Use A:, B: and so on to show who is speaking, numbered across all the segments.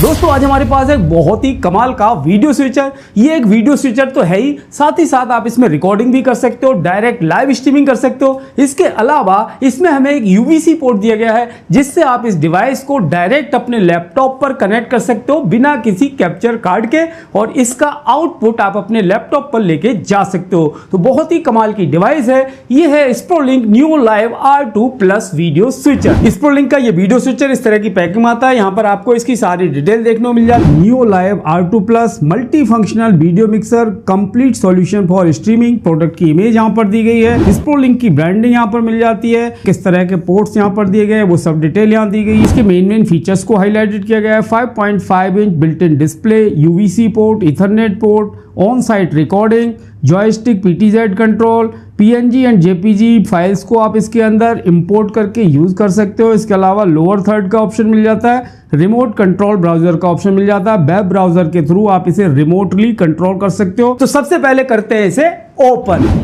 A: दोस्तों आज हमारे पास एक बहुत ही कमाल का वीडियो स्विचर। ये एक वीडियो स्विचर तो है ही, साथ ही साथ आप इसमें रिकॉर्डिंग भी कर सकते हो, डायरेक्ट लाइव स्ट्रीमिंग कर सकते हो। इसके अलावा इसमें हमें एक यूवीसी पोर्ट दिया गया है जिससे आप इस डिवाइस को डायरेक्ट अपने लैपटॉप पर कनेक्ट कर सकते हो बिना किसी कैप्चर कार्ड के, और इसका आउटपुट आप अपने लैपटॉप पर लेके जा सकते हो। तो बहुत ही कमाल की डिवाइस है। ये है Sprolink new live R2 plus video switcher. Sprolink का ये वीडियो स्विचर इस तरह की पैकिंग आता है। यहाँ पर आपको इसकी सारी डिटेल देखने को मिल जाती है। New live R2 plus multi functional video mixer complete solution for streaming. Product की इमेज यहाँ पर दी गई है। स्प्रोलिंक की ब्रांडिंग यहाँ पर मिल जाती है। किस तरह के पोर्ट्स यहाँ पर दिए गए वो सब डिटेल यहाँ दी गई है। इसके मेन फीचर्स को हाईलाइटेड किया गया है। 5.5 inch built in display, UVC port, Ethernet port, on site recording, joystick PTZ control, PNG and JPG files को आप इसके अंदर इंपोर्ट करके यूज कर सकते हो। इसके अलावा लोअर थर्ड का ऑप्शन मिल जाता है, रिमोट कंट्रोल ब्राउजर का ऑप्शन मिल जाता है। वेब ब्राउजर के थ्रू आप इसे रिमोटली कंट्रोल कर सकते हो। तो सबसे पहले करते हैं इसे ओपन।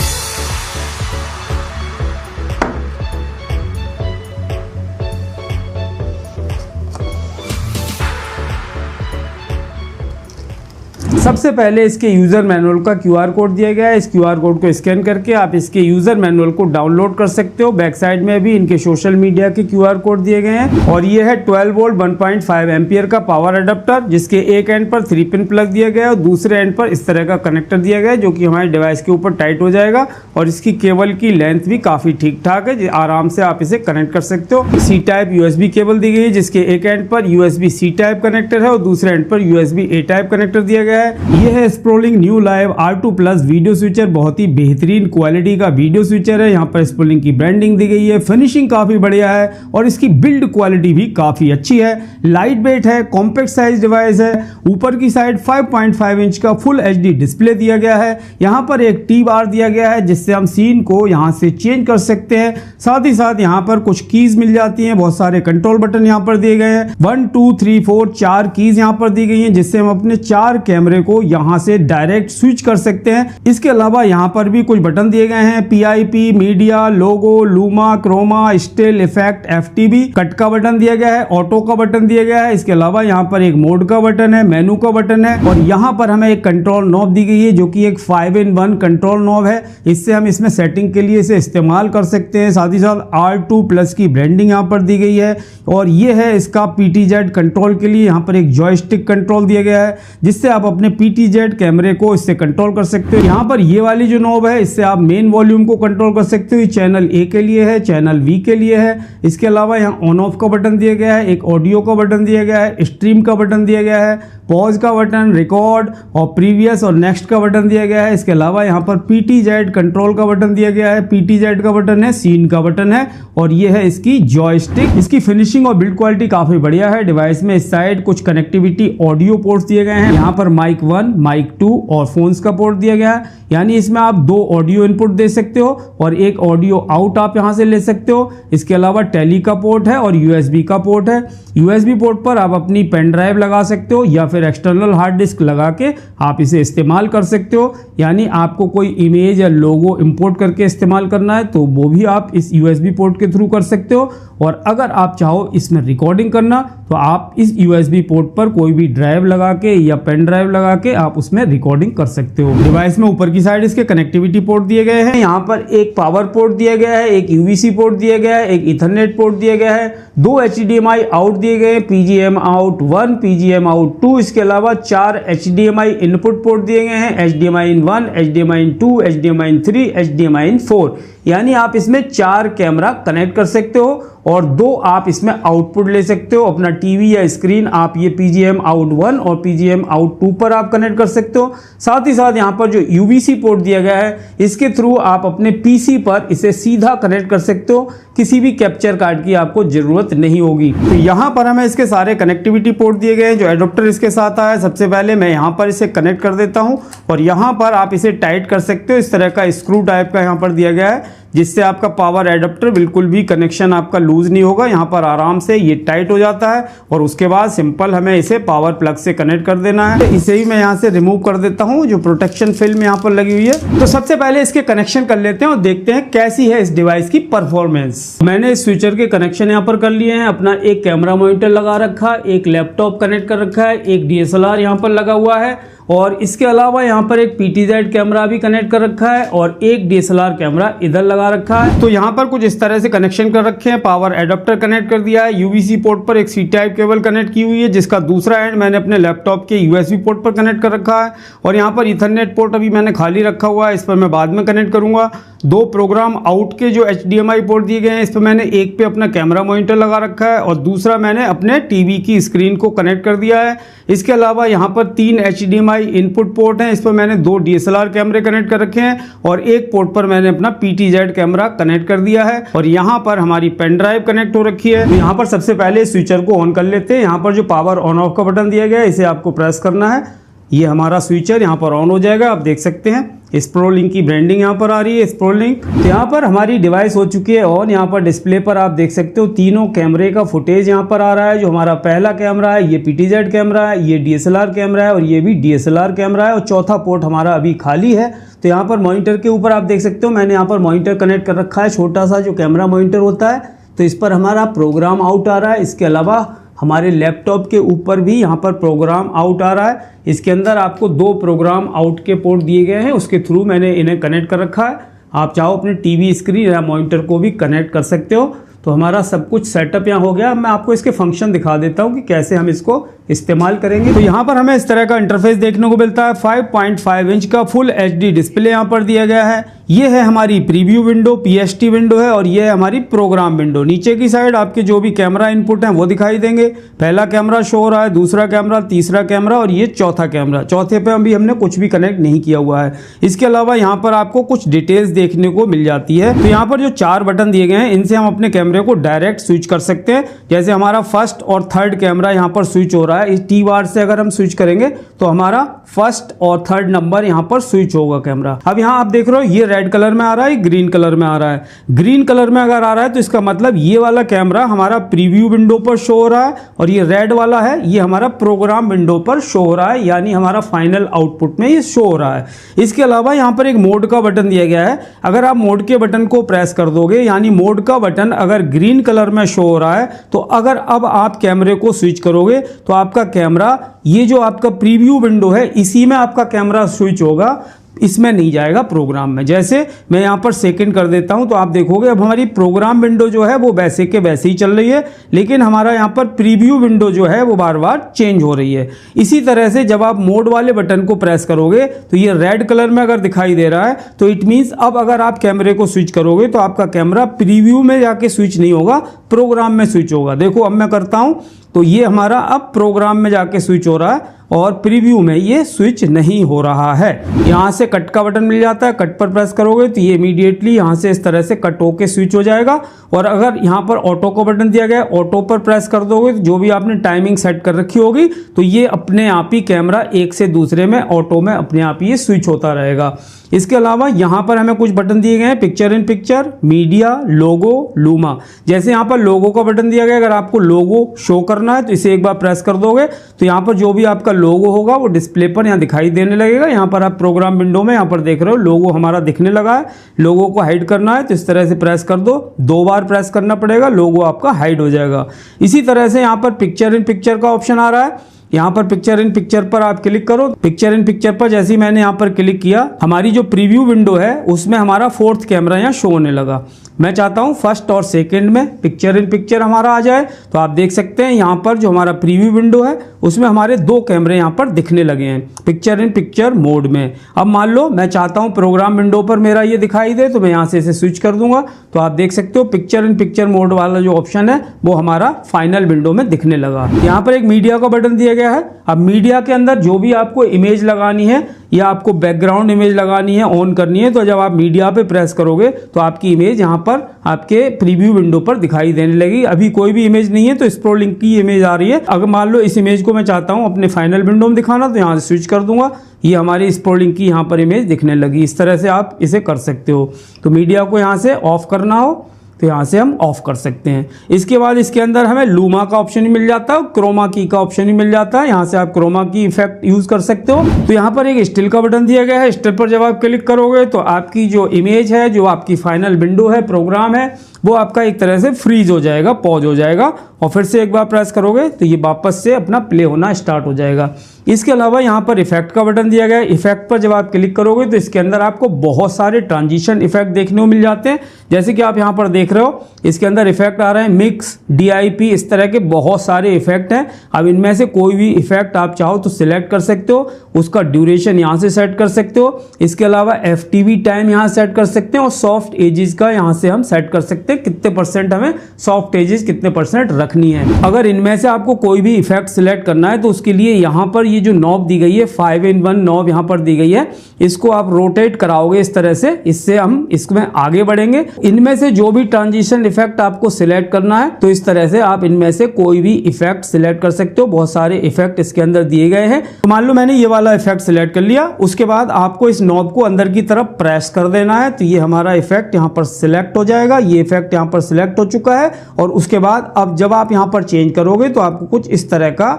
A: सबसे पहले इसके यूजर मैनुअल का QR कोड दिया गया है। इस QR कोड को स्कैन करके आप इसके यूजर मैनुअल को डाउनलोड कर सकते हो। बैक साइड में भी इनके सोशल मीडिया के QR कोड दिए गए हैं। और ये है 12 वोल्ट 1.5 एम्पियर का पावर अडेप्टर, जिसके एक एंड पर 3 पिन प्लग दिया गया है और दूसरे एंड पर इस तरह का कनेक्टर दिया गया है जो कि हमारे डिवाइस के ऊपर टाइट हो जाएगा। और इसकी केबल की लेंथ भी काफी ठीक ठाक है, आराम से आप इसे कनेक्ट कर सकते हो। C टाइप USB केबल दी गई है जिसके एक एंड पर USB-C टाइप कनेक्टर है और दूसरे एंड पर USB-A टाइप कनेक्टर दिया गया है। ये है Sprolink new live R2 plus video switcher. बहुत ही बेहतरीन क्वालिटी का वीडियो स्विचर है। यहाँ पर स्प्रोलिंक की ब्रांडिंग दी गई है, फिनिशिंग काफी बढ़िया है और इसकी बिल्ड क्वालिटी भी काफी अच्छी है। लाइट वेट है, कॉम्पैक्ट साइज डिवाइस है। ऊपर की साइड 5.5 इंच का फुल HD डिस्प्ले दिया गया है। यहाँ पर एक T बार दिया गया है जिससे हम सीन को यहाँ से चेंज कर सकते हैं। साथ ही साथ यहाँ पर कुछ कीज मिल जाती हैं, बहुत सारे कंट्रोल बटन यहाँ पर दिए गए हैं। 1 2 3 4 4 कीज यहाँ पर दी गई हैं जिससे हम अपने 4 कैमरे को यहाँ से डायरेक्ट स्विच कर सकते हैं। इसके अलावा यहाँ पर भी कुछ बटन दिए गए हैं, PIP, media, logo, luma, chroma, still, effect, FTB, cut का बटन दिया गया है, ऑटो का बटन दिया गया है। इसके अलावा यहाँ पर एक मोड का बटन है, मेनू का बटन है और यहाँ पर हमें एक कंट्रोल नॉब दी गई है जो कि एक 5-in-1 कंट्रोल नॉब है। इससे हम इसमें सेटिंग के लिए इसे इस्तेमाल कर सकते हैं। साथ ही साथ R2 प्लस की ब्रांडिंग यहाँ पर दी गई है। और ये है इसका PTZ कंट्रोल के लिए यहाँ पर एक जॉयस्टिक कंट्रोल दिया गया है जिससे आप अपने PTZ कैमरे को इससे कंट्रोल कर सकते हो। यहाँ पर ये वाली जो नॉब है इससे आप मेन वॉल्यूम को कंट्रोल कर सकते हो। चैनल A के लिए है, चैनल V के लिए है। इसके अलावा यहाँ ऑन ऑफ का बटन दिया गया है, एक ऑडियो का बटन दिया गया है, स्ट्रीम का बटन दिया गया है, पॉज का बटन, रिकॉर्ड और प्रीवियस और नेक्स्ट का बटन दिया गया है। इसके अलावा यहाँ पर PTZ कंट्रोल का बटन दिया गया है, PTZ का बटन है, सीन का बटन है और ये है इसकी जॉयस्टिक। इसकी फिनिशिंग और बिल्ड क्वालिटी काफी बढ़िया है। डिवाइस में इस साइड कुछ कनेक्टिविटी ऑडियो पोर्ट्स दिए गए हैं। यहाँ पर माइक 1, माइक 2 और फोन्स का पोर्ट दिया गया है, यानी इसमें आप 2 ऑडियो इनपुट दे सकते हो और एक ऑडियो आउट आप यहां से ले सकते हो। इसके अलावा टेली का पोर्ट है और USB का पोर्ट है। USB पोर्ट पर आप अपनी पेन ड्राइव लगा सकते हो या फिर एक्सटर्नल हार्ड डिस्क लगा के आप इसे इस्तेमाल कर सकते हो। यानी आपको कोई इमेज या लोगो इंपोर्ट करके इस्तेमाल करना है तो वो भी आप इस USB पोर्ट के थ्रू कर सकते हो। और अगर आप चाहो इसमें रिकॉर्डिंग करना तो आप इस USB पोर्ट पर कोई भी ड्राइव लगा के या पेन ड्राइव लगा के आप उसमें रिकॉर्डिंग कर सकते हो। डिवाइस में ऊपर की साइड इसके कनेक्टिविटी पोर्ट दिए गए हैं। यहाँ पर एक पावर पोर्ट दिया गया है, एक UVC पोर्ट दिया गया है, एक इथरनेट पोर्ट दिया गया है, 2 HDMI आउट दिए गए, PGM आउट 1, PGM आउट 2। इसके अलावा 4 HDMI इनपुट पोर्ट दिए गए हैं, HDMI in 1, HDMI in 2, HDMI in 3, HDMI in 4। यानी आप इसमें 4 कैमरा कनेक्ट कर सकते हो और 2 आप इसमें आउटपुट ले सकते हो। अपना टीवी या स्क्रीन आप ये PGM आउट 1 और PGM आउट 2 पर आप कनेक्ट कर सकते हो। साथ ही साथ यहाँ पर जो UVC पोर्ट दिया गया है इसके थ्रू आप अपने PC पर इसे सीधा कनेक्ट कर सकते हो। किसी भी कैप्चर कार्ड की आपको जरूरत नहीं होगी। तो यहाँ पर हमें इसके सारे कनेक्टिविटी पोर्ट दिए गए हैं जो एडोप्टर इसके साथ आया है। सबसे पहले मैं यहाँ पर इसे कनेक्ट कर देता हूँ और यहाँ पर आप इसे टाइट कर सकते हो। इस तरह का स्क्रू टाइप का यहाँ पर दिया गया है जिससे आपका पावर एडाप्टर बिल्कुल भी कनेक्शन आपका लूज नहीं होगा। यहाँ पर आराम से ये टाइट हो जाता है और उसके बाद सिंपल हमें इसे पावर प्लग से कनेक्ट कर देना है। इसे ही मैं यहाँ से रिमूव कर देता हूँ, जो प्रोटेक्शन फिल्म यहाँ पर लगी हुई है। तो सबसे पहले इसके कनेक्शन कर लेते हैं और देखते हैं कैसी है इस डिवाइस की परफॉर्मेंस। मैंने इस स्विचर के कनेक्शन यहाँ पर कर लिए हैं। अपना एक कैमरा मॉनिटर लगा रखा, एक लैपटॉप कनेक्ट कर रखा है, एक DSLR यहाँ पर लगा हुआ है और इसके अलावा यहाँ पर एक PTZ कैमरा भी कनेक्ट कर रखा है और एक DSLR कैमरा इधर लगा रखा है। तो यहाँ पर कुछ इस तरह से कनेक्शन कर रखे हैं। पावर एडाप्टर कनेक्ट कर दिया है। UVC पोर्ट पर एक C टाइप केबल कनेक्ट की हुई है, जिसका दूसरा एंड मैंने अपने लैपटॉप के USB पोर्ट पर कनेक्ट कर रखा है और यहाँ पर ईथरनेट पोर्ट अभी मैंने खाली रखा हुआ है, इस पर मैं बाद में कनेक्ट करूंगा। दो प्रोग्राम आउट के जो HDMI पोर्ट दिए गए हैं, इस पर मैंने एक पे अपना कैमरा मॉनिटर लगा रखा है और दूसरा मैंने अपने टीवी की स्क्रीन को कनेक्ट कर दिया है। इसके अलावा यहाँ पर 3 HDMI इनपुट पोर्ट हैं, इस पर मैंने 2 DSLR कैमरे कनेक्ट कर रखे हैं और एक पोर्ट पर मैंने अपना PTZ कैमरा कनेक्ट कर दिया है और यहाँ पर हमारी पेन ड्राइव कनेक्ट हो रखी है। तो यहाँ पर सबसे पहले स्विचर को ऑन कर लेते हैं। यहाँ पर जो पावर ऑन ऑफ का बटन दिया गया है, इसे आपको प्रेस करना है। ये हमारा स्विचर यहाँ पर ऑन हो जाएगा। आप देख सकते हैं स्प्रोलिंक की ब्रांडिंग यहाँ पर आ रही है, स्प्रोलिंक। तो यहाँ पर हमारी डिवाइस हो चुकी है ऑन। यहाँ पर डिस्प्ले पर आप देख सकते हो तीनों कैमरे का फुटेज यहाँ पर आ रहा है। जो हमारा पहला कैमरा है ये PTZ कैमरा है, ये DSLR कैमरा है और ये भी DSLR कैमरा है और चौथा पोर्ट हमारा अभी खाली है। तो यहाँ पर मॉनिटर के ऊपर आप देख सकते हो मैंने यहाँ पर मॉनिटर कनेक्ट कर रखा है, छोटा सा जो कैमरा मॉनिटर होता है। तो इस पर हमारा प्रोग्राम आउट आ रहा है। इसके अलावा हमारे लैपटॉप के ऊपर भी यहाँ पर प्रोग्राम आउट आ रहा है। इसके अंदर आपको 2 प्रोग्राम आउट के पोर्ट दिए गए हैं, उसके थ्रू मैंने इन्हें कनेक्ट कर रखा है। आप चाहो अपने टीवी स्क्रीन या मॉनिटर को भी कनेक्ट कर सकते हो। तो हमारा सब कुछ सेटअप यहाँ हो गया। मैं आपको इसके फंक्शन दिखा देता हूँ कि कैसे हम इसको इस्तेमाल करेंगे। तो यहाँ पर हमें इस तरह का इंटरफेस देखने को मिलता है। 5.5 इंच का फुल HD डिस्प्ले यहाँ पर दिया गया है। ये है हमारी प्रीव्यू विंडो, PST विंडो है और ये है हमारी प्रोग्राम विंडो। नीचे की साइड आपके जो भी कैमरा इनपुट हैं वो दिखाई देंगे। पहला कैमरा शो हो रहा है, दूसरा कैमरा, तीसरा कैमरा और ये चौथा कैमरा। चौथे पे अभी हमने कुछ भी कनेक्ट नहीं किया हुआ है। इसके अलावा यहाँ पर आपको कुछ डिटेल्स देखने को मिल जाती है। तो यहाँ पर जो 4 बटन दिए गए हैं, इनसे हम अपने कैमरे को डायरेक्ट स्विच कर सकते हैं। जैसे हमारा फर्स्ट और थर्ड कैमरा यहाँ पर स्विच हो रहा है, इस T बार से अगर हम स्विच करेंगे तो हमारा फर्स्ट और थर्ड नंबर यहाँ पर स्विच होगा कैमरा। अब यहाँ आप देख रहे हो ये रेड कलर में आ रहा है, ग्रीन कलर में आ रहा है। ग्रीन कलर में अगर आ रहा है तो इसका मतलब ये वाला कैमरा हमारा प्रीव्यू विंडो पर शो हो रहा है और ये रेड वाला है ये हमारा प्रोग्राम विंडो पर शो हो रहा है, यानी हमारा फाइनल आउटपुट में ये शो हो रहा है। इसके अलावा यहाँ पर एक मोड का बटन दिया गया है। अगर आप मोड के बटन को प्रेस कर दोगे, यानी मोड का बटन अगर ग्रीन कलर में शो हो रहा है, तो अगर अब आप कैमरे को स्विच करोगे तो आपका कैमरा, ये जो आपका प्रीव्यू विंडो है इसी में आपका कैमरा स्विच होगा, इसमें नहीं जाएगा प्रोग्राम में। जैसे मैं यहाँ पर सेकंड कर देता हूँ तो आप देखोगे अब हमारी प्रोग्राम विंडो जो है वो वैसे के वैसे ही चल रही है, लेकिन हमारा यहाँ पर प्रीव्यू विंडो जो है वो बार बार चेंज हो रही है। इसी तरह से जब आप मोड वाले बटन को प्रेस करोगे तो ये रेड कलर में अगर दिखाई दे रहा है तो इट मीन्स अब अगर आप कैमरे को स्विच करोगे तो आपका कैमरा प्रीव्यू में जाके स्विच नहीं होगा, प्रोग्राम में स्विच होगा। देखो अब मैं करता हूँ तो ये हमारा अब प्रोग्राम में जाके स्विच हो रहा है और प्रीव्यू में ये स्विच नहीं हो रहा है। यहाँ से कट का बटन मिल जाता है, कट पर प्रेस करोगे तो ये इमीडिएटली यहाँ से इस तरह से कट होके स्विच हो जाएगा। और अगर यहाँ पर ऑटो का बटन दिया गया है, ऑटो पर प्रेस कर दोगे तो जो भी आपने टाइमिंग सेट कर रखी होगी तो ये अपने आप ही कैमरा एक से दूसरे में ऑटो में अपने आप ही ये स्विच होता रहेगा। इसके अलावा यहाँ पर हमें कुछ बटन दिए गए हैं, picture in picture, media, logo, luma. जैसे यहाँ पर लोगो का बटन दिया गया, अगर आपको लोगो शो करना है तो इसे एक बार प्रेस कर दोगे तो यहाँ पर जो भी आपका लोगो होगा वो डिस्प्ले पर यहाँ दिखाई देने लगेगा। यहाँ पर आप प्रोग्राम विंडो में यहाँ पर देख रहे हो लोगो हमारा दिखने लगा है। लोगो को हाइड करना है तो इस तरह से प्रेस कर दो, 2 बार प्रेस करना पड़ेगा, लोगो आपका हाइड हो जाएगा। इसी तरह से यहाँ पर पिक्चर इन पिक्चर का ऑप्शन आ रहा है। यहाँ पर पिक्चर इन पिक्चर पर आप क्लिक करो। पिक्चर इन पिक्चर पर जैसे ही मैंने यहाँ पर क्लिक किया, हमारी जो प्रीव्यू विंडो है उसमें हमारा 4th कैमरा यहाँ शो होने लगा। मैं चाहता हूँ फर्स्ट और सेकंड में पिक्चर इन पिक्चर हमारा आ जाए। तो आप देख सकते हैं यहाँ पर जो हमारा प्रीव्यू विंडो है उसमें हमारे 2 कैमरे यहाँ पर दिखने लगे हैं पिक्चर इन पिक्चर मोड में। अब मान लो मैं चाहता हूँ प्रोग्राम विंडो पर मेरा ये दिखाई दे तो मैं यहाँ से इसे स्विच कर दूंगा। तो आप देख सकते हो पिक्चर इन पिक्चर मोड वाला जो ऑप्शन है वो हमारा फाइनल विंडो में दिखने लगा। यहाँ पर एक मीडिया का बटन दिया गया गया है। अब मीडिया के अंदर जो भी आपको इमेज लगानी है या आपको बैकग्राउंड इमेज लगानी है, ऑन करनी है, तो जब आप मीडिया पे प्रेस करोगे तो आपकी इमेज यहाँ पर आपके प्रीव्यू विंडो पर दिखाई देने लगेगी। अभी कोई भी इमेज नहीं है तो स्क्रोलिंग की इमेज आ रही है। अगर मान लो इस इमेज को मैं चाहता हूँ अपने फाइनल विंडो में दिखाना, तो यहाँ से स्विच कर दूंगा, ये हमारी स्क्रोलिंग की यहाँ पर इमेज दिखने लगी। इस तरह से आप इसे कर सकते हो। तो मीडिया को यहाँ से ऑफ करना हो तो यहाँ से हम ऑफ कर सकते हैं। इसके बाद इसके अंदर हमें लूमा का ऑप्शन ही मिल जाता है, क्रोमा की का ऑप्शन ही मिल जाता है। यहाँ से आप क्रोमा की इफेक्ट यूज कर सकते हो। तो यहाँ पर एक स्टिल का बटन दिया गया है। स्टिल पर जब आप क्लिक करोगे तो आपकी जो इमेज है, जो आपकी फाइनल विंडो है, प्रोग्राम है, वो आपका एक तरह से फ्रीज हो जाएगा, पॉज हो जाएगा, और फिर से एक बार प्रेस करोगे तो ये वापस से अपना प्ले होना स्टार्ट हो जाएगा। इसके अलावा यहाँ पर इफेक्ट का बटन दिया गया है। इफेक्ट पर जब आप क्लिक करोगे तो इसके अंदर आपको बहुत सारे ट्रांजिशन इफेक्ट देखने को मिल जाते हैं। जैसे कि आप यहाँ पर देख रहे हो, इसके अंदर इफेक्ट आ रहे हैं मिक्स, DIP, इस तरह के बहुत सारे इफेक्ट हैं। अब इनमें से कोई भी इफेक्ट आप चाहो तो सिलेक्ट कर सकते हो, उसका ड्यूरेशन यहाँ से सेट कर सकते हो। इसके अलावा FTV टाइम यहाँ सेट कर सकते हैं, और सॉफ्ट एजेस का यहाँ से हम सेट कर सकते हैं, कितने % हमें सॉफ्ट एजेस, कितने % रखनी है। अगर इनमें से आपको कोई भी इफेक्ट सिलेक्ट करना है तो उसके लिए यहाँ पर ये जो नॉब दी गई है, 5-in-1 नॉब यहाँ पर दी गई है, इसको आप रोटेट कराओगे इस तरह से, इससे हम इसमें आगे बढ़ेंगे। इनमें से जो भी ट्रांजिशन इफेक्ट आपको सिलेक्ट करना है तो इस तरह से आप इनमें से कोई भी इफेक्ट सिलेक्ट कर सकते हो। बहुत सारे इफेक्ट इसके अंदर दिए गए हैं। तो मान लो मैंने ये वाला इफेक्ट सिलेक्ट कर लिया, उसके बाद आपको इस नॉब को अंदर की तरफ प्रेस कर देना है, तो ये हमारा इफेक्ट यहाँ पर सिलेक्ट हो जाएगा। ये इफेक्ट यहाँ पर सिलेक्ट हो चुका है। और उसके बाद अब जब आप यहाँ पर चेंज करोगे तो आपको कुछ इस तरह का,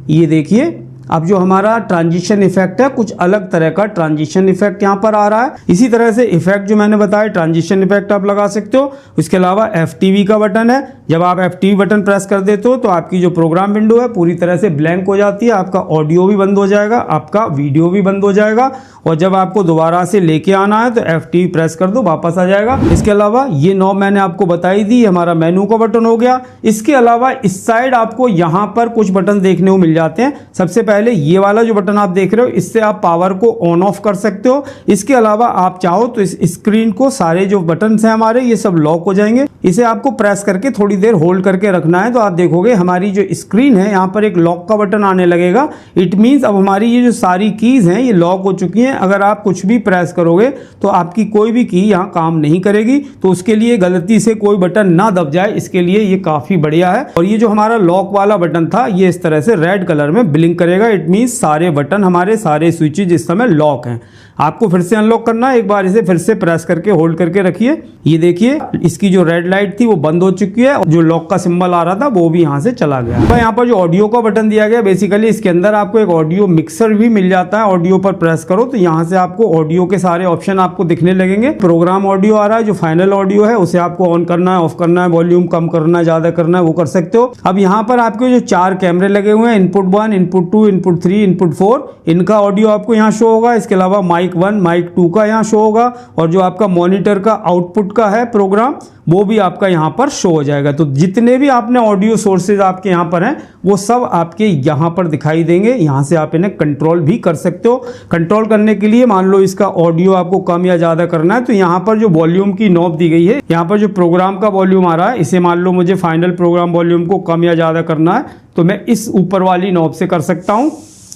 A: ये देखिए, अब जो हमारा ट्रांजिशन इफेक्ट है, कुछ अलग तरह का ट्रांजिशन इफेक्ट यहाँ पर आ रहा है। इसी तरह से इफेक्ट जो मैंने बताया, ट्रांजिशन इफेक्ट आप लगा सकते हो। इसके अलावा FTV का बटन है। जब आप FTV बटन प्रेस कर देते हो तो आपकी जो प्रोग्राम विंडो है पूरी तरह से ब्लैंक हो जाती है। आपका ऑडियो भी बंद हो जाएगा, आपका वीडियो भी बंद हो जाएगा, और जब आपको दोबारा से लेके आना है तो FTV प्रेस कर दो, वापस आ जाएगा। इसके अलावा ये नॉब मैंने आपको बताई दी, हमारा मेनू का बटन हो गया। इसके अलावा इस साइड आपको यहाँ पर कुछ बटन देखने को मिल जाते हैं। सबसे पहले ये वाला जो बटन आप देख रहे हो, इससे आप पावर को ऑन ऑफ कर सकते हो। इसके अलावा आप चाहो तो इस स्क्रीन को, सारे जो बटन हैं हमारे, ये सब लॉक हो जाएंगे। इसे आपको प्रेस करके थोड़ी देर होल्ड करके रखना है, तो आप देखोगे हमारी जो स्क्रीन है यहाँ पर एक लॉक का बटन आने लगेगा। इट मीन्स अब हमारी ये जो सारी कीज हैं ये लॉक हो चुकी हैं। अगर आप कुछ भी प्रेस करोगे तो आपकी कोई भी की यहाँ काम नहीं करेगी। तो उसके लिए गलती से कोई बटन ना दब जाए, इसके लिए ये काफी बढ़िया है। और ये जो हमारा लॉक वाला बटन था, ये इस तरह से रेड कलर में ब्लिंक करेगा। इट मीन्स सारे बटन, हमारे सारे स्विचेज इस समय लॉक हैं। आपको फिर से अनलॉक करना है, एक बार इसे फिर से प्रेस करके होल्ड करके रखिए। ये देखिए, इसकी जो रेड लाइट थी वो बंद हो चुकी है, जो लॉक का सिंबल आ रहा था वो भी यहाँ से चला गया। तो यहाँ पर जो ऑडियो का बटन दिया गया, बेसिकली इसके अंदर आपको एक ऑडियो मिक्सर भी मिल जाता है। ऑडियो पर प्रेस करो तो यहाँ से आपको ऑडियो के सारे ऑप्शन आपको दिखने लगेंगे। प्रोग्राम ऑडियो आ रहा है, जो फाइनल ऑडियो है उसे आपको ऑन करना है, ऑफ करना है, वॉल्यूम कम करना है, ज्यादा करना है, वो कर सकते हो। अब यहाँ पर आपके जो 4 कैमरे लगे हुए हैं, इनपुट 1, इनपुट 2, इनपुट 3, इनपुट 4, इनका ऑडियो आपको यहाँ शो होगा। इसके अलावा माइक 1, माइक 2 का यहाँ शो होगा, और जो आपका मॉनिटर का आउटपुट का है प्रोग्राम, वो भी आपका यहाँ पर शो हो जाएगा। तो जितने भी आपने ऑडियो सोर्सेज आपके यहाँ पर हैं वो सब आपके यहाँ पर दिखाई देंगे। यहाँ से आप इन्हें कंट्रोल भी कर सकते हो। कंट्रोल करने के लिए मान लो इसका ऑडियो आपको कम या ज़्यादा करना है, तो यहाँ पर जो वॉल्यूम की नॉब दी गई है, यहाँ पर जो प्रोग्राम का वॉल्यूम आ रहा है, इसे मान लो मुझे फाइनल प्रोग्राम वॉल्यूम को कम या ज़्यादा करना है, तो मैं इस ऊपर वाली नॉब से कर सकता हूँ।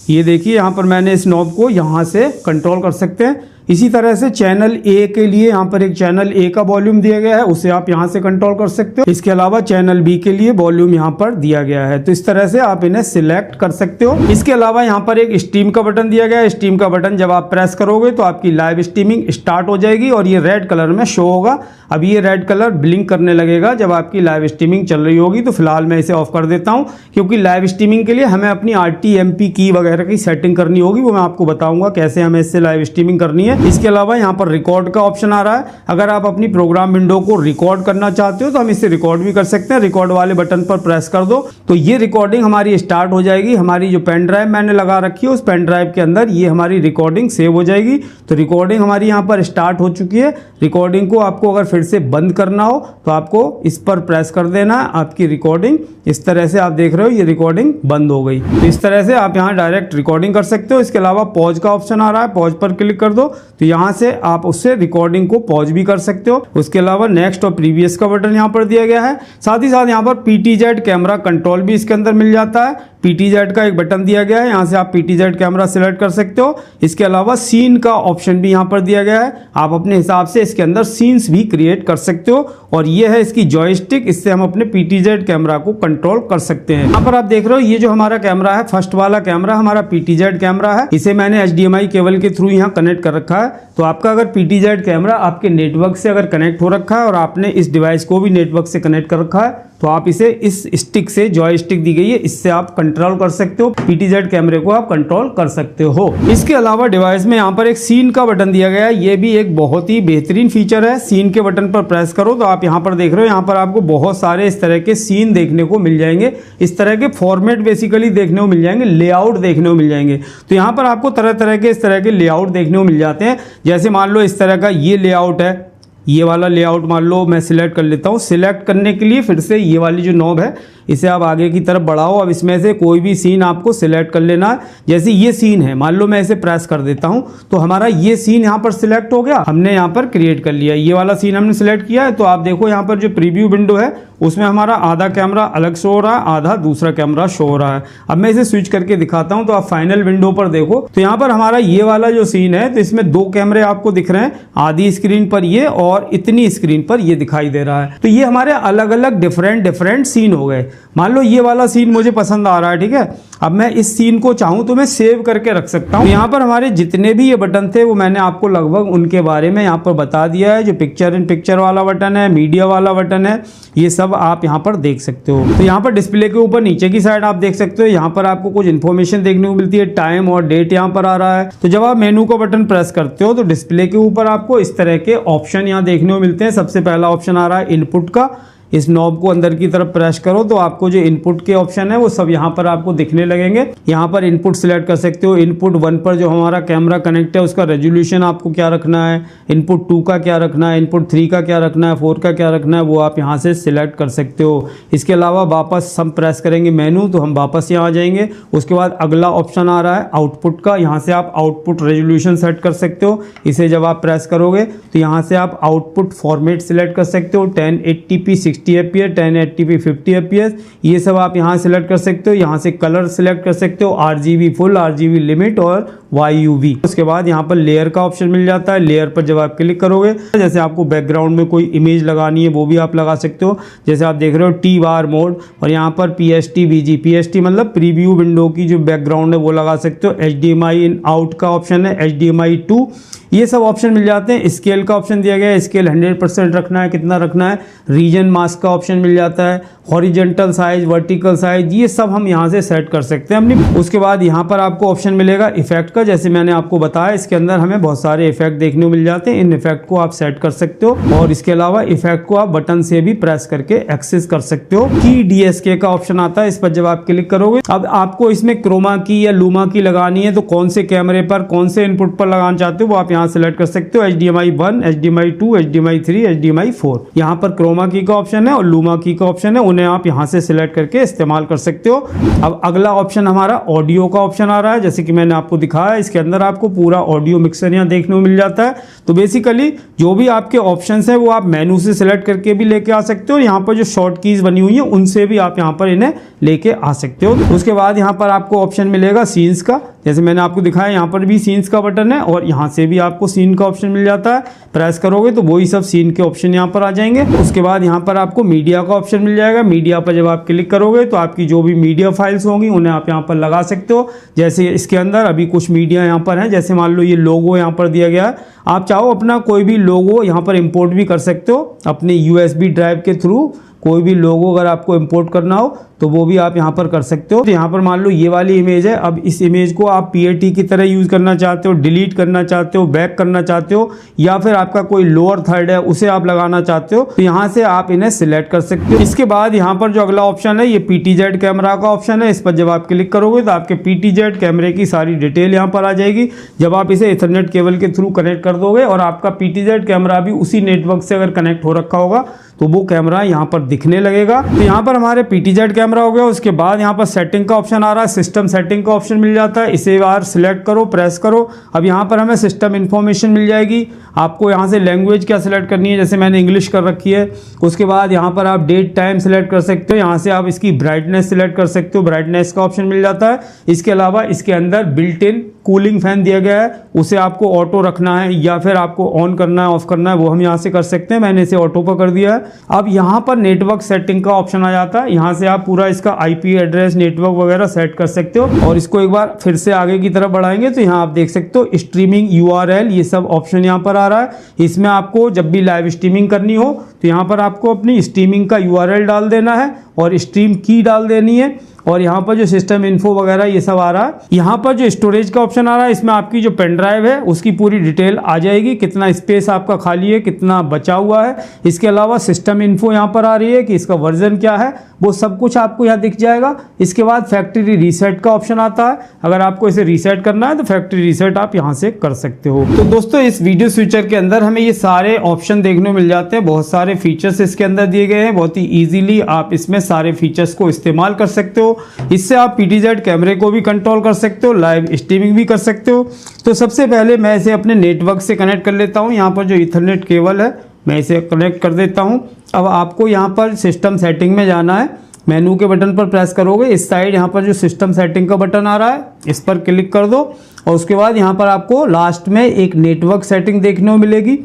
A: ये देखिए, यहाँ पर मैंने इस नॉब को यहाँ से कंट्रोल कर सकते हैं। इसी तरह से चैनल ए के लिए यहाँ पर एक चैनल ए का वॉल्यूम दिया गया है, उसे आप यहाँ से कंट्रोल कर सकते हो। इसके अलावा चैनल बी के लिए वॉल्यूम यहाँ पर दिया गया है, तो इस तरह से आप इन्हें सिलेक्ट कर सकते हो। इसके अलावा यहाँ पर एक स्ट्रीम का बटन दिया गया है। स्ट्रीम का बटन जब आप प्रेस करोगे तो आपकी लाइव स्ट्रीमिंग स्टार्ट हो जाएगी, और ये रेड कलर में शो होगा। अब ये रेड कलर ब्लिंक करने लगेगा जब आपकी लाइव स्ट्रीमिंग चल रही होगी। तो फिलहाल मैं इसे ऑफ कर देता हूँ, क्योंकि लाइव स्ट्रीमिंग के लिए हमें अपनी RTMP की वगैरह की सेटिंग करनी होगी, वो मैं आपको बताऊंगा कैसे हमें इससे लाइव स्ट्रीमिंग करनी है। इसके अलावा यहाँ पर रिकॉर्ड का ऑप्शन आ रहा है। अगर आप अपनी प्रोग्राम विंडो को रिकॉर्ड करना चाहते हो तो हम इसे रिकॉर्ड भी कर सकते हैं। रिकॉर्ड वाले बटन पर प्रेस कर दो तो ये रिकॉर्डिंग हमारी स्टार्ट हो जाएगी। हमारी जो पेन ड्राइव मैंने लगा रखी है, उस पेन ड्राइव के अंदर ये हमारी रिकॉर्डिंग सेव हो जाएगी। तो रिकॉर्डिंग हमारी यहाँ पर स्टार्ट हो चुकी है। रिकॉर्डिंग को आपको अगर फिर से बंद करना हो तो आपको इस पर प्रेस कर देना है। आपकी रिकॉर्डिंग इस तरह से आप देख रहे हो, ये रिकॉर्डिंग बंद हो गई। तो इस तरह से आप यहाँ डायरेक्ट रिकॉर्डिंग कर सकते हो। इसके अलावा पॉज का ऑप्शन आ रहा है, पॉज पर क्लिक कर दो तो यहाँ से आप उससे रिकॉर्डिंग को पॉज भी कर सकते हो। उसके अलावा नेक्स्ट और प्रीवियस का बटन यहाँ पर दिया गया है। साथ ही साथ यहाँ पर PTZ कैमरा कंट्रोल भी इसके अंदर मिल जाता है। PTZ का एक बटन दिया गया है, यहाँ से आप PTZ कैमरा सिलेक्ट कर सकते हो। इसके अलावा सीन का ऑप्शन भी यहाँ पर दिया गया है, आप अपने हिसाब से इसके अंदर सीन्स भी क्रिएट कर सकते हो। और ये है इसकी जॉयस्टिक, इससे हम अपने PTZ कैमरा को कंट्रोल कर सकते हैं। यहाँ पर आप देख रहे हो ये जो हमारा कैमरा है, फर्स्ट वाला कैमरा हमारा PTZ कैमरा है। इसे मैंने HDMI केबल के थ्रू यहाँ कनेक्ट कर रखा है। तो आपका अगर PTZ कैमरा आपके नेटवर्क से अगर कनेक्ट हो रखा है और आपने इस डिवाइस को भी नेटवर्क से कनेक्ट कर रखा है, तो आप इसे इस स्टिक से, जॉयस्टिक दी गई है, इससे आप कंट्रोल कर सकते हो, PTZ कैमरे को आप कंट्रोल कर सकते हो। इसके अलावा डिवाइस में यहाँ पर एक सीन का बटन दिया गया है, ये भी एक बहुत ही बेहतरीन फीचर है। सीन के बटन पर प्रेस करो तो आप यहाँ पर देख रहे हो, यहाँ पर आपको बहुत सारे इस तरह के सीन देखने को मिल जाएंगे, इस तरह के फॉर्मेट बेसिकली देखने को मिल जाएंगे, लेआउट देखने को मिल जाएंगे। तो यहाँ पर आपको तरह तरह के इस तरह के लेआउट देखने को मिल जाते हैं। जैसे मान लो इस तरह का ये लेआउट है, ये वाला लेआउट मान लो मैं सिलेक्ट कर लेता हूँ। सिलेक्ट करने के लिए फिर से ये वाली जो नॉब है इसे आप आगे की तरफ बढ़ाओ। अब इसमें से कोई भी सीन आपको सिलेक्ट कर लेना है। जैसे ये सीन है, मान लो मैं इसे प्रेस कर देता हूँ तो हमारा ये सीन यहाँ पर सिलेक्ट हो गया, हमने यहाँ पर क्रिएट कर लिया। ये वाला सीन हमने सिलेक्ट किया है। तो आप देखो यहाँ पर जो प्रीव्यू विंडो है उसमें हमारा आधा कैमरा अलग शो हो रहा है, आधा दूसरा कैमरा शो हो रहा है। अब मैं इसे स्विच करके दिखाता हूँ तो आप फाइनल विंडो पर देखो तो यहाँ पर हमारा ये वाला जो सीन है तो इसमें दो कैमरे आपको दिख रहे हैं, आधी स्क्रीन पर ये और इतनी स्क्रीन पर ये दिखाई दे रहा है। तो ये हमारे अलग अलग डिफरेंट सीन हो गए। मान लो ये वाला सीन मुझे पसंद आ रहा है, ठीक है। अब मैं इस सीन को चाहूँ तो मैं सेव करके रख सकता हूँ। यहाँ पर हमारे जितने भी ये बटन थे वो मैंने आपको लगभग उनके बारे में यहाँ पर बता दिया है। जो पिक्चर इन पिक्चर वाला बटन है, मीडिया वाला बटन है, ये सब आप यहाँ पर देख सकते हो। तो यहाँ पर डिस्प्ले के ऊपर नीचे की साइड आप देख सकते हो, यहाँ पर आपको कुछ इन्फॉर्मेशन देखने को मिलती है, टाइम और डेट यहाँ पर आ रहा है। तो जब आप मेनू का बटन प्रेस करते हो तो डिस्प्ले के ऊपर आपको इस तरह के ऑप्शन यहाँ देखने को मिलते हैं। सबसे पहला ऑप्शन आ रहा है इनपुट का। इस नॉब को अंदर की तरफ प्रेस करो तो आपको जो इनपुट के ऑप्शन है वो सब यहाँ पर आपको दिखने लगेंगे। यहाँ पर इनपुट सिलेक्ट कर सकते हो। इनपुट 1 पर जो हमारा कैमरा कनेक्ट है उसका रेजोल्यूशन आपको क्या रखना है, इनपुट 2 का क्या रखना है, इनपुट 3 का क्या रखना है, 4 का क्या रखना है, वो आप यहाँ से सिलेक्ट कर सकते हो। इसके अलावा वापस हम प्रेस करेंगे मेनू तो हम वापस यहाँ आ जाएंगे। उसके बाद अगला ऑप्शन आ रहा है आउटपुट का। यहाँ से आप आउटपुट रेजोल्यूशन सेट कर सकते हो। इसे जब आप प्रेस करोगे तो यहाँ से आप आउटपुट फॉर्मेट सिलेक्ट कर सकते हो, 1080p 60 fps, 1080p 50 fps, ये सब आप यहाँ सिलेक्ट कर सकते हो। यहाँ से कलर सिलेक्ट कर सकते हो, RGB फुल, RGB लिमिट और YUV। उसके बाद यहाँ पर लेयर का ऑप्शन मिल जाता है। लेयर पर जब आप क्लिक करोगे, जैसे आपको बैकग्राउंड में कोई इमेज लगानी है वो भी आप लगा सकते हो। जैसे आप देख रहे हो टी बार मोड, और यहाँ पर PST BG, PST मतलब प्रीव्यू विंडो की जो बैकग्राउंड है वो लगा सकते हो। HDMI इन आउट का ऑप्शन है, HDMI 2, ये सब ऑप्शन मिल जाते हैं। स्केल का ऑप्शन दिया गया है, स्केल 100% रखना है, कितना रखना है। रीजन मास्क का ऑप्शन मिल जाता है, हॉरिजॉन्टल साइज, वर्टिकल साइज, ये सब हम यहाँ से सेट कर सकते हैं अपनी। उसके बाद यहाँ पर आपको ऑप्शन मिलेगा इफेक्ट का। जैसे मैंने आपको बताया इसके अंदर हमें बहुत सारे इफेक्ट देखने को मिल जाते हैं। इन इफेक्ट को आप सेट कर सकते हो और इसके अलावा इफेक्ट को आप बटन से भी प्रेस करके एक्सेस कर सकते हो। की DSK का ऑप्शन आता है, इस पर जब आप क्लिक करोगे अब आपको इसमें क्रोमा की या लूमा की लगानी है तो कौन से कैमरे पर, कौन से इनपुट पर लगाना चाहते हो वो आप यहाँ सेलेक्ट कर सकते हो। HDMI 1, HDMI 2, HDMI 3, HDMI 4, यहाँ पर क्रोमा की का ऑप्शन है और लूमा की का ऑप्शन है, उन्हें आप यहाँ से सिलेक्ट करके इस्तेमाल कर सकते हो। अब अगला ऑप्शन हमारा ऑडियो का ऑप्शन आ रहा है। जैसे कि मैंने आपको दिखाया, इसके अंदर आपको पूरा ऑडियो मिक्सर यहाँ देखने को मिल जाता है। तो बेसिकली जो भी आपके ऑप्शंस हैं वो आप मेनू से सिलेक्ट करके भी लेके आ सकते हो। यहाँ पर जो शॉर्ट कीज बनी हुई है उनसे भी आप यहाँ पर इन्हें लेके आ सकते हो। उसके बाद यहाँ पर आपको ऑप्शन मिलेगा सीन्स का। जैसे मैंने आपको दिखाया यहाँ पर भी सीन्स का बटन है और यहाँ से भी आपको सीन का ऑप्शन मिल जाता है। प्रेस करोगे तो वही सब सीन के ऑप्शन यहाँ पर आ जाएंगे। उसके बाद यहाँ पर आपको मीडिया का ऑप्शन मिल जाएगा। मीडिया पर जब आप क्लिक करोगे तो आपकी जो भी मीडिया फाइल्स होंगी उन्हें आप यहाँ पर लगा सकते हो। जैसे इसके अंदर अभी कुछ मीडिया यहाँ पर है, जैसे मान लो ये लोगो यहाँ पर दिया गया है, आप चाहो अपना कोई भी लोगो यहाँ पर इंपोर्ट भी कर सकते हो अपने USB ड्राइव के थ्रू। कोई भी लोगो अगर आपको इंपोर्ट करना हो तो वो भी आप यहाँ पर कर सकते हो। तो यहाँ पर मान लो ये वाली इमेज है, अब इस इमेज को आप PAT की तरह यूज़ करना चाहते हो, डिलीट करना चाहते हो, बैक करना चाहते हो, या फिर आपका कोई लोअर थर्ड है उसे आप लगाना चाहते हो तो यहाँ से आप इन्हें सिलेक्ट कर सकते हो। इसके बाद यहाँ पर जो अगला ऑप्शन है ये PTZ कैमरा का ऑप्शन है। इस पर जब आप क्लिक करोगे तो आपके PTZ कैमरे की सारी डिटेल यहाँ पर आ जाएगी। जब आप इसे इथरनेट केबल के थ्रू कनेक्ट कर दोगे और आपका PTZ कैमरा भी उसी नेटवर्क से अगर कनेक्ट हो रखा होगा तो वो कैमरा यहाँ पर दिखने लगेगा। तो यहाँ पर हमारे PTZ कैमरा हो गया। उसके बाद यहाँ पर सेटिंग का ऑप्शन आ रहा है, सिस्टम सेटिंग का ऑप्शन मिल जाता है। इसे बार सिलेक्ट करो, प्रेस करो। अब यहाँ पर हमें सिस्टम इन्फॉर्मेशन मिल जाएगी। आपको यहाँ से लैंग्वेज क्या सिलेक्ट करनी है, जैसे मैंने इंग्लिश कर रखी है। उसके बाद यहाँ पर आप डेट टाइम सिलेक्ट कर सकते हो। यहाँ से आप इसकी ब्राइटनेस सिलेक्ट कर सकते हो, ब्राइटनेस का ऑप्शन मिल जाता है। इसके अलावा इसके अंदर बिल्ट इन कूलिंग फैन दिया गया है, उसे आपको ऑटो रखना है या फिर आपको ऑन करना है, ऑफ करना है, वो हम यहाँ से कर सकते हैं। मैंने इसे ऑटो पर कर दिया है। अब यहाँ पर नेटवर्क सेटिंग का ऑप्शन आ जाता है। यहाँ से आप पूरा इसका IP एड्रेस, नेटवर्क वगैरह सेट कर सकते हो। और इसको एक बार फिर से आगे की तरफ बढ़ाएंगे तो यहाँ आप देख सकते हो स्ट्रीमिंग URL, ये सब ऑप्शन यहाँ पर आ रहा है। इसमें आपको जब भी लाइव स्ट्रीमिंग करनी हो तो यहाँ पर आपको अपनी स्ट्रीमिंग का URL डाल देना है और स्ट्रीम की डाल देनी है। और यहाँ पर जो सिस्टम इन्फो वगैरह ये सब आ रहा है। यहाँ पर जो स्टोरेज का ऑप्शन आ रहा है, इसमें आपकी जो पेन ड्राइव है उसकी पूरी डिटेल आ जाएगी, कितना स्पेस आपका खाली है, कितना बचा हुआ है। इसके अलावा सिस्टम इन्फो यहाँ पर आ रही है कि इसका वर्जन क्या है, वो सब कुछ आपको यहाँ दिख जाएगा। इसके बाद फैक्ट्री रीसेट का ऑप्शन आता है। अगर आपको इसे रीसेट करना है तो फैक्ट्री रीसेट आप यहाँ से कर सकते हो। तो दोस्तों इस वीडियो स्विचर के अंदर हमें ये सारे ऑप्शन देखने को मिल जाते हैं। बहुत सारे फीचर्स इसके अंदर दिए गए हैं। बहुत ही ईजिली आप इसमें सारे फीचर्स को इस्तेमाल कर सकते हो। इससे आप PTZ कैमरे को भी कंट्रोल कर सकते हो, लाइव स्ट्रीमिंग भी कर सकते हो। तो सबसे पहले मैं इसे अपने नेटवर्क से कनेक्ट कर लेता हूँ। यहाँ पर जो ईथरनेट केबल है मैं इसे कनेक्ट कर देता हूँ। अब आपको यहाँ पर सिस्टम सेटिंग में जाना है। मेनू के बटन पर प्रेस करोगे, इस साइड यहाँ पर जो सिस्टम सेटिंग का बटन आ रहा है इस पर क्लिक कर दो। और उसके बाद यहाँ पर आपको लास्ट में एक नेटवर्क सेटिंग देखने को मिलेगी।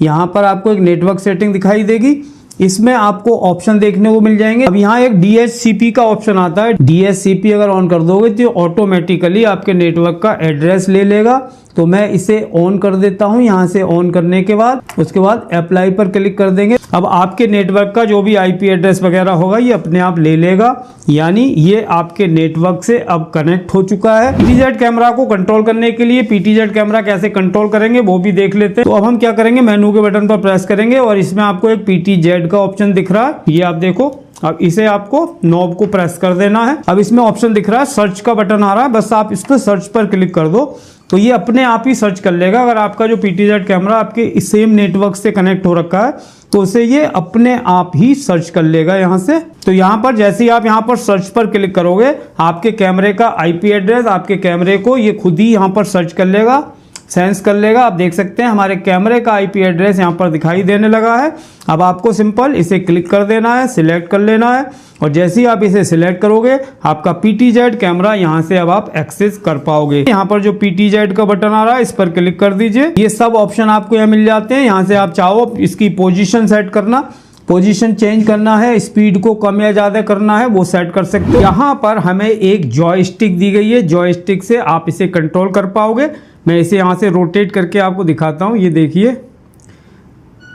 A: यहाँ पर आपको एक नेटवर्क सेटिंग दिखाई देगी। इसमें आपको ऑप्शन देखने को मिल जाएंगे। अब यहाँ एक DHCP का ऑप्शन आता है। DHCP अगर ऑन कर दोगे तो ऑटोमेटिकली आपके नेटवर्क का एड्रेस ले लेगा। तो मैं इसे ऑन कर देता हूँ। यहाँ से ऑन करने के बाद उसके बाद अप्लाई पर क्लिक कर देंगे। अब आपके नेटवर्क का जो भी IP एड्रेस वगैरह होगा ये अपने आप ले लेगा, यानी ये आपके नेटवर्क से अब कनेक्ट हो चुका है। PTZ कैमरा को कंट्रोल करने के लिए PTZ कैमरा कैसे कंट्रोल करेंगे वो भी देख लेते हैं। तो अब हम क्या करेंगे, मेनू के बटन पर प्रेस करेंगे और इसमें आपको एक PTZ का ऑप्शन दिख रहा है, ये आप देखो। अब इसे आपको नॉब को प्रेस कर देना है। अब इसमें ऑप्शन दिख रहा है, सर्च का बटन आ रहा है, बस आप इस पर सर्च पर क्लिक कर दो तो ये अपने आप ही सर्च कर लेगा। अगर आपका जो PTZ कैमरा आपके सेम नेटवर्क से कनेक्ट हो रखा है तो उसे ये अपने आप ही सर्च कर लेगा यहाँ से। तो यहाँ पर जैसे ही आप यहाँ पर सर्च पर क्लिक करोगे आपके कैमरे का IP एड्रेस, आपके कैमरे को ये खुद ही यहाँ पर सर्च कर लेगा, सेंस कर लेगा। आप देख सकते हैं हमारे कैमरे का IP एड्रेस यहाँ पर दिखाई देने लगा है। अब आपको सिंपल इसे क्लिक कर देना है, सिलेक्ट कर लेना है और जैसे ही आप इसे सिलेक्ट करोगे आपका PTZ कैमरा यहाँ से अब आप एक्सेस कर पाओगे। यहाँ पर जो PTZ का बटन आ रहा है इस पर क्लिक कर दीजिए। ये सब ऑप्शन आपको यहाँ मिल जाते हैं। यहाँ से आप चाहो इसकी पोजीशन सेट करना, पोजीशन चेंज करना है, स्पीड को कम या ज़्यादा करना है वो सेट कर सकते हो। यहाँ पर हमें एक जॉयस्टिक दी गई है, जॉयस्टिक से आप इसे कंट्रोल कर पाओगे। मैं इसे यहाँ से रोटेट करके आपको दिखाता हूँ, ये देखिए।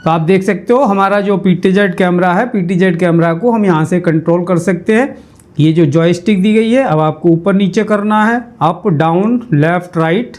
A: तो आप देख सकते हो हमारा जो PTZ कैमरा है, PTZ कैमरा को हम यहाँ से कंट्रोल कर सकते हैं। ये जो जॉयस्टिक दी गई है, अब आपको ऊपर नीचे करना है, अप डाउन लेफ्ट राइट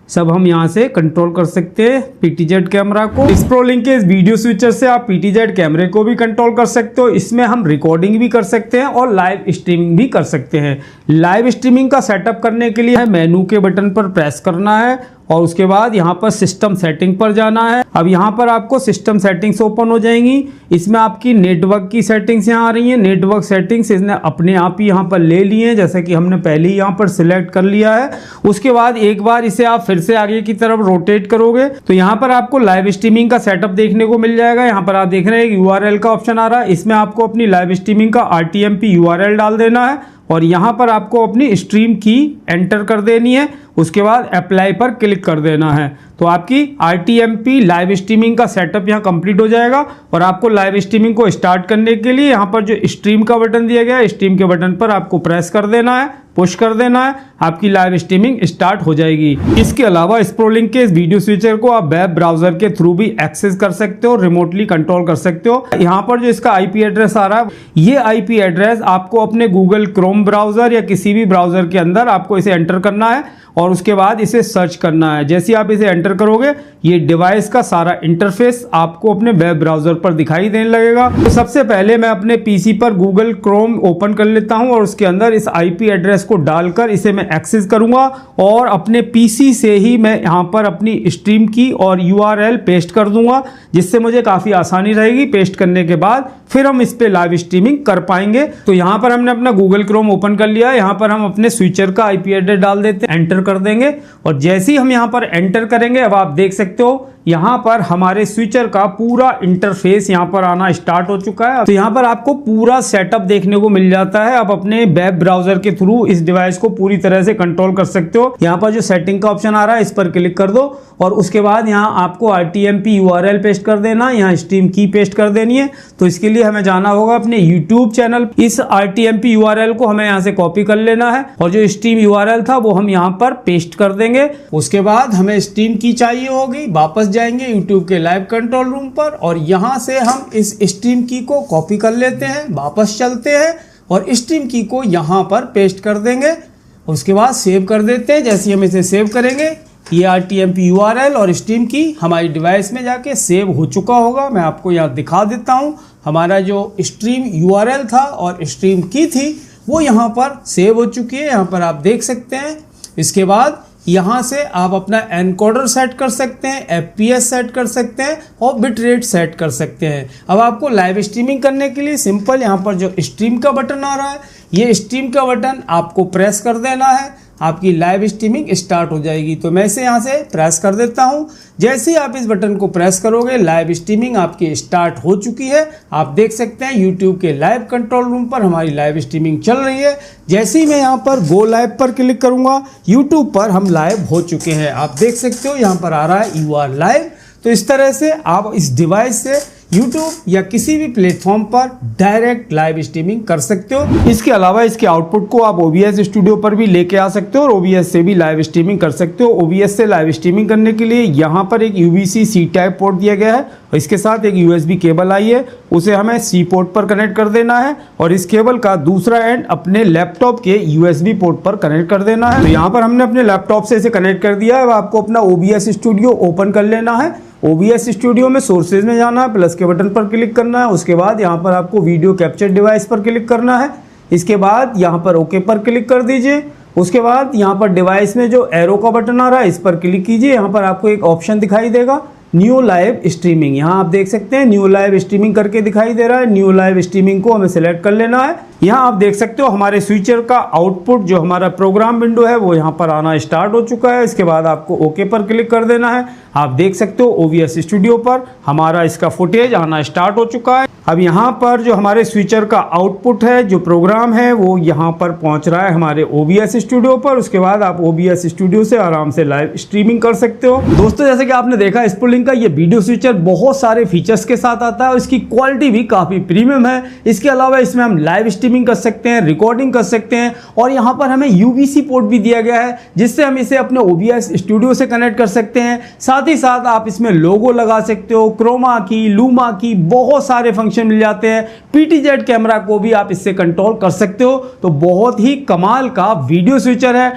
A: सब हम यहाँ से कंट्रोल कर सकते हैं PTZ कैमरा को। इस प्रोलिंक के इस वीडियो स्विचर से आप PTZ कैमरे को भी कंट्रोल कर सकते हो। इसमें हम रिकॉर्डिंग भी कर सकते हैं और लाइव स्ट्रीमिंग भी कर सकते हैं। लाइव स्ट्रीमिंग का सेटअप करने के लिए मेनू के बटन पर प्रेस करना है और उसके बाद यहाँ पर सिस्टम सेटिंग पर जाना है। अब यहाँ पर आपको सिस्टम सेटिंग्स ओपन हो जाएंगी। इसमें आपकी नेटवर्क की सेटिंग्स यहाँ आ रही हैं। नेटवर्क सेटिंग्स इसने अपने आप ही यहाँ पर ले ली हैं, जैसे कि हमने पहले ही यहाँ पर सिलेक्ट कर लिया है। उसके बाद एक बार इसे आप फिर से आगे की तरफ रोटेट करोगे तो यहाँ पर आपको लाइव स्ट्रीमिंग का सेटअप देखने को मिल जाएगा। यहाँ पर आप देख रहे हैं एक URL का ऑप्शन आ रहा है। इसमें आपको अपनी लाइव स्ट्रीमिंग का RTMP URL डाल देना है और यहाँ पर आपको अपनी स्ट्रीम की एंटर कर देनी है। उसके बाद अप्लाई पर क्लिक कर देना है तो आपकी RTMP लाइव स्ट्रीमिंग का सेटअप यहाँ कंप्लीट हो जाएगा। और आपको लाइव स्ट्रीमिंग को स्टार्ट करने के लिए यहाँ पर जो स्ट्रीम का बटन दिया गया है, स्ट्रीम के बटन पर आपको प्रेस कर देना है, पुश कर देना है, आपकी लाइव स्ट्रीमिंग स्टार्ट हो जाएगी। इसके अलावा स्प्रोलिंक के इस वीडियो स्विचर को आप वेब ब्राउजर के थ्रू भी एक्सेस कर सकते हो, रिमोटली कंट्रोल कर सकते हो। यहाँ पर जो इसका IP एड्रेस आ रहा है, ये IP एड्रेस आपको अपने गूगल क्रोम ब्राउजर या किसी भी ब्राउजर के अंदर आपको इसे एंटर करना है और उसके बाद इसे सर्च करना है। जैसे आप इसे एंटर करोगे ये डिवाइस का सारा इंटरफेस आपको अपने वेब ब्राउजर पर दिखाई देने लगेगा। तो सबसे पहले मैं अपने पीसी पर गूगल क्रोम ओपन कर लेता हूं और उसके अंदर इस आईपी एड्रेस को डालकर इसे मैं एक्सेस करूंगा और अपने पीसी से ही मैं यहां पर अपनी स्ट्रीम की और यूआरएल पेस्ट कर दूंगा, जिससे मुझे काफ़ी आसानी रहेगी। पेस्ट करने के बाद फिर हम इस पे लाइव स्ट्रीमिंग कर पाएंगे। तो यहाँ पर हमने अपना गूगल क्रोम ओपन कर लिया है। यहाँ पर हम अपने स्विचर का आईपी एड्रेस डाल देते हैं, एंटर कर देंगे और जैसे ही हम यहाँ पर एंटर करेंगे अब आप देख सकते हो यहाँ पर हमारे स्विचर का पूरा इंटरफेस यहाँ पर आना स्टार्ट हो चुका है। तो यहाँ पर आपको पूरा सेटअप देखने को मिल जाता है। आप अपने वेब ब्राउजर के थ्रू इस डिवाइस को पूरी तरह से कंट्रोल कर सकते हो। यहाँ पर जो सेटिंग का ऑप्शन आ रहा है इस पर क्लिक कर दो और उसके बाद यहाँ आपको RTMP URL पेस्ट कर देना, यहाँ स्ट्रीम की पेस्ट कर देनी है। तो इसके लिए हमें जाना होगा अपने YouTube चैनल। इस RTMP URL को हमें यहाँ से कॉपी कर लेना है और जो स्ट्रीम URL था वो हम यहाँ पर पेस्ट कर देंगे। उसके बाद हमें स्ट्रीम की चाहिए होगी, वापस जाएंगे YouTube के लाइव कंट्रोल रूम पर और यहाँ से हम इस स्ट्रीम की को कॉपी कर लेते हैं, वापस चलते हैं और स्ट्रीम की को यहाँ पर पेस्ट कर देंगे। उसके बाद सेव कर देते हैं। जैसे हम इसे सेव करेंगे ये RTMP URL और स्ट्रीम की हमारी डिवाइस में जाके सेव हो चुका होगा। मैं आपको यहाँ दिखा देता हूँ। हमारा जो स्ट्रीम URL था और स्ट्रीम की थी वो यहाँ पर सेव हो चुकी है, यहाँ पर आप देख सकते हैं। इसके बाद यहाँ से आप अपना एनकोडर सेट कर सकते हैं, FPS सेट कर सकते हैं और बिट रेट सेट कर सकते हैं। अब आपको लाइव स्ट्रीमिंग करने के लिए सिंपल यहाँ पर जो स्ट्रीम का बटन आ रहा है ये स्ट्रीम का बटन आपको प्रेस कर देना है, आपकी लाइव स्ट्रीमिंग स्टार्ट हो जाएगी। तो मैं इसे यहाँ से प्रेस कर देता हूँ। जैसे ही आप इस बटन को प्रेस करोगे लाइव स्ट्रीमिंग आपकी स्टार्ट हो चुकी है। आप देख सकते हैं YouTube के लाइव कंट्रोल रूम पर हमारी लाइव स्ट्रीमिंग चल रही है। जैसे ही मैं यहाँ पर गो लाइव पर क्लिक करूँगा YouTube पर हम लाइव हो चुके हैं। आप देख सकते हो यहाँ पर आ रहा है यू आर लाइव। तो इस तरह से आप इस डिवाइस से YouTube या किसी भी प्लेटफॉर्म पर डायरेक्ट लाइव स्ट्रीमिंग कर सकते हो। इसके अलावा इसके आउटपुट को आप OBS स्टूडियो पर भी लेके आ सकते हो और OBS से भी लाइव स्ट्रीमिंग कर सकते हो। OBS से लाइव स्ट्रीमिंग करने के लिए यहाँ पर एक UVC C टाइप पोर्ट दिया गया है और इसके साथ एक USB केबल आई है, उसे हमें C पोर्ट पर कनेक्ट कर देना है और इस केबल का दूसरा एंड अपने लैपटॉप के USB पोर्ट पर कनेक्ट कर देना है। तो यहाँ पर हमने अपने लैपटॉप से इसे कनेक्ट कर दिया है। अब आपको अपना OBS स्टूडियो ओपन कर लेना है। OBS स्टूडियो में सोर्सेज में जाना है, प्लस के बटन पर क्लिक करना है। उसके बाद यहाँ पर आपको वीडियो कैप्चर डिवाइस पर क्लिक करना है। इसके बाद यहाँ पर ओके पर क्लिक कर दीजिए। उसके बाद यहाँ पर डिवाइस में जो एरो का बटन आ रहा है इस पर क्लिक कीजिए। यहाँ पर आपको एक ऑप्शन दिखाई देगा न्यू लाइव स्ट्रीमिंग। यहाँ आप देख सकते हैं न्यू लाइव स्ट्रीमिंग करके दिखाई दे रहा है। न्यू लाइव स्ट्रीमिंग को हमें सिलेक्ट कर लेना है। यहाँ आप देख सकते हो हमारे स्विचर का आउटपुट जो हमारा प्रोग्राम विंडो है वो यहाँ पर आना स्टार्ट हो चुका है। इसके बाद आपको ओके पर क्लिक कर देना है। आप देख सकते हो OBS स्टूडियो पर हमारा इसका फुटेज आना स्टार्ट हो चुका है। अब यहाँ पर जो हमारे स्विचर का आउटपुट है जो प्रोग्राम है वो यहाँ पर पहुँच रहा है हमारे OBS स्टूडियो पर। उसके बाद आप OBS स्टूडियो से आराम से लाइव स्ट्रीमिंग कर सकते हो। दोस्तों जैसे कि आपने देखा स्पुलिंक का ये वीडियो स्विचर बहुत सारे फीचर्स के साथ आता है और इसकी क्वालिटी भी काफ़ी प्रीमियम है। इसके अलावा इसमें हम लाइव स्ट्रीमिंग कर सकते हैं, रिकॉर्डिंग कर सकते हैं और यहाँ पर हमें UVC पोर्ट भी दिया गया है जिससे हम इसे अपने OBS स्टूडियो से कनेक्ट कर सकते हैं। साथ ही साथ आप इसमें लोगो लगा सकते हो, क्रोमा की, लूमा की, बहुत सारे फंक्शन मिल जाते हैं। PTZ कैमरा को भी आप इससे कंट्रोल कर सकते हो। तो बहुत ही कमाल का वीडियो स्विचर है।